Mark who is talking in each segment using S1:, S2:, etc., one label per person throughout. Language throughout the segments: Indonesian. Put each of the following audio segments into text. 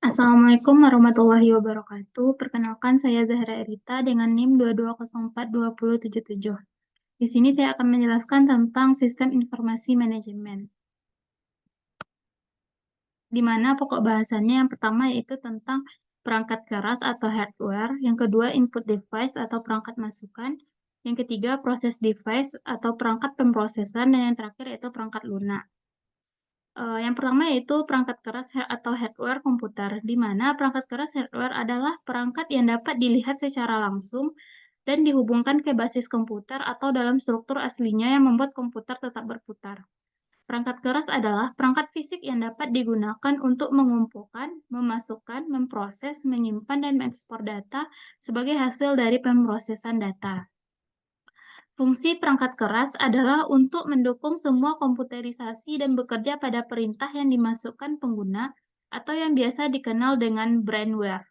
S1: Assalamualaikum warahmatullahi wabarakatuh. Perkenalkan saya Zahra Erita dengan NIM 220402077. Di sini saya akan menjelaskan tentang sistem informasi manajemen. Di mana pokok bahasannya yang pertama yaitu tentang perangkat keras atau hardware, yang kedua input device atau perangkat masukan, yang ketiga proses device atau perangkat pemrosesan, dan yang terakhir yaitu perangkat lunak. Yang pertama yaitu perangkat keras atau hardware komputer, di mana perangkat keras hardware adalah perangkat yang dapat dilihat secara langsung dan dihubungkan ke basis komputer atau dalam struktur aslinya yang membuat komputer tetap berputar. Perangkat keras adalah perangkat fisik yang dapat digunakan untuk mengumpulkan, memasukkan, memproses, menyimpan, dan mengekspor data sebagai hasil dari pemrosesan data. Fungsi perangkat keras adalah untuk mendukung semua komputerisasi dan bekerja pada perintah yang dimasukkan pengguna atau yang biasa dikenal dengan brainware.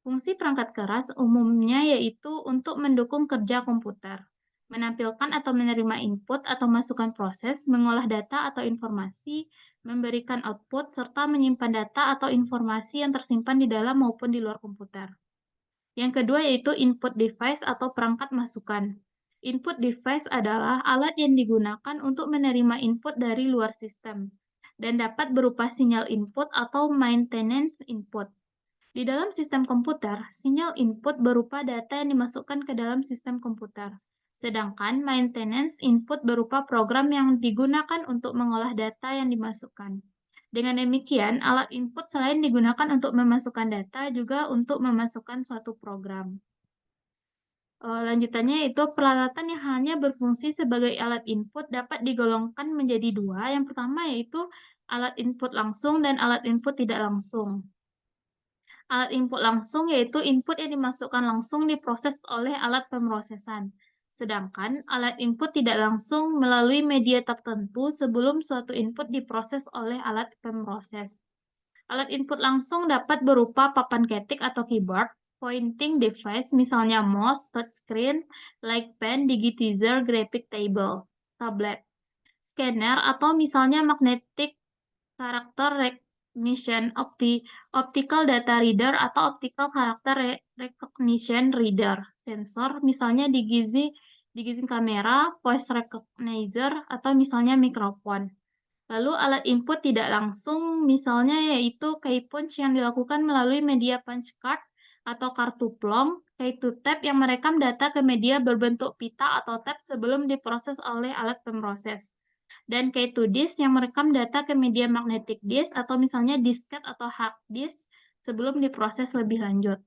S1: Fungsi perangkat keras umumnya yaitu untuk mendukung kerja komputer, menampilkan atau menerima input atau masukan proses, mengolah data atau informasi, memberikan output, serta menyimpan data atau informasi yang tersimpan di dalam maupun di luar komputer. Yang kedua yaitu input device atau perangkat masukan. Input device adalah alat yang digunakan untuk menerima input dari luar sistem dan dapat berupa sinyal input atau maintenance input. Di dalam sistem komputer, sinyal input berupa data yang dimasukkan ke dalam sistem komputer, sedangkan maintenance input berupa program yang digunakan untuk mengolah data yang dimasukkan. Dengan demikian, alat input selain digunakan untuk memasukkan data, juga untuk memasukkan suatu program. Lanjutannya itu peralatan yang hanya berfungsi sebagai alat input dapat digolongkan menjadi dua. Yang pertama yaitu alat input langsung dan alat input tidak langsung. Alat input langsung yaitu input yang dimasukkan langsung diproses oleh alat pemrosesan. Sedangkan alat input tidak langsung melalui media tertentu sebelum suatu input diproses oleh alat pemroses. Alat input langsung dapat berupa papan ketik atau keyboard, pointing device misalnya mouse, touchscreen, like pen, digitizer, graphic table, tablet, scanner, atau misalnya magnetic character recognition, optical data reader atau optical character recognition reader, sensor misalnya digizing kamera, voice recognizer, atau misalnya mikrofon. Lalu alat input tidak langsung misalnya yaitu key punch yang dilakukan melalui media punch card atau kartu plong, key to tape yang merekam data ke media berbentuk pita atau tab sebelum diproses oleh alat pemroses, dan key to disk yang merekam data ke media magnetic disk atau misalnya disket atau hard disk sebelum diproses lebih lanjut.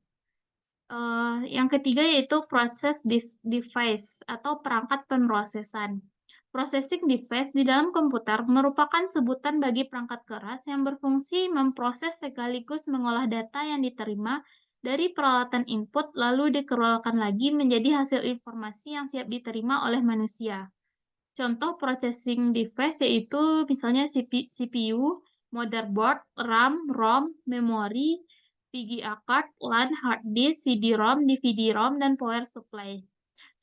S1: Yang ketiga yaitu process device atau perangkat pemrosesan. Processing device di dalam komputer merupakan sebutan bagi perangkat keras yang berfungsi memproses sekaligus mengolah data yang diterima dari peralatan input lalu dikeluarkan lagi menjadi hasil informasi yang siap diterima oleh manusia. Contoh processing device yaitu misalnya CPU, motherboard, RAM, ROM, memori, VGA card, LAN, hard disk, CD-ROM, DVD-ROM, dan power supply.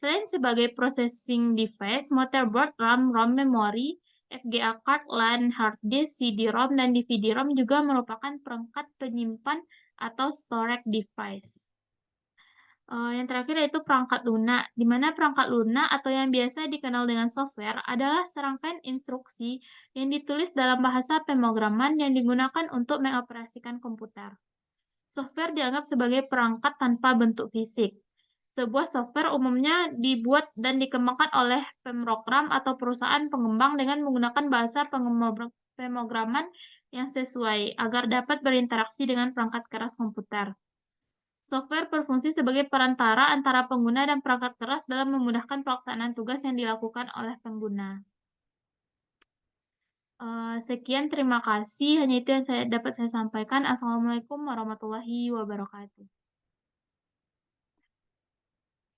S1: Selain sebagai processing device, motherboard, RAM, ROM, memori, VGA card, LAN, hard disk, CD-ROM, dan DVD-ROM juga merupakan perangkat penyimpan atau storage device. Yang terakhir yaitu perangkat lunak, di mana perangkat lunak atau yang biasa dikenal dengan software adalah serangkaian instruksi yang ditulis dalam bahasa pemrograman yang digunakan untuk mengoperasikan komputer. Software dianggap sebagai perangkat tanpa bentuk fisik. Sebuah software umumnya dibuat dan dikembangkan oleh pemrogram atau perusahaan pengembang dengan menggunakan bahasa pemrograman yang sesuai agar dapat berinteraksi dengan perangkat keras komputer. Software berfungsi sebagai perantara antara pengguna dan perangkat keras dalam memudahkan pelaksanaan tugas yang dilakukan oleh pengguna. Sekian, terima kasih. Hanya itu yang dapat saya sampaikan. Assalamualaikum warahmatullahi wabarakatuh.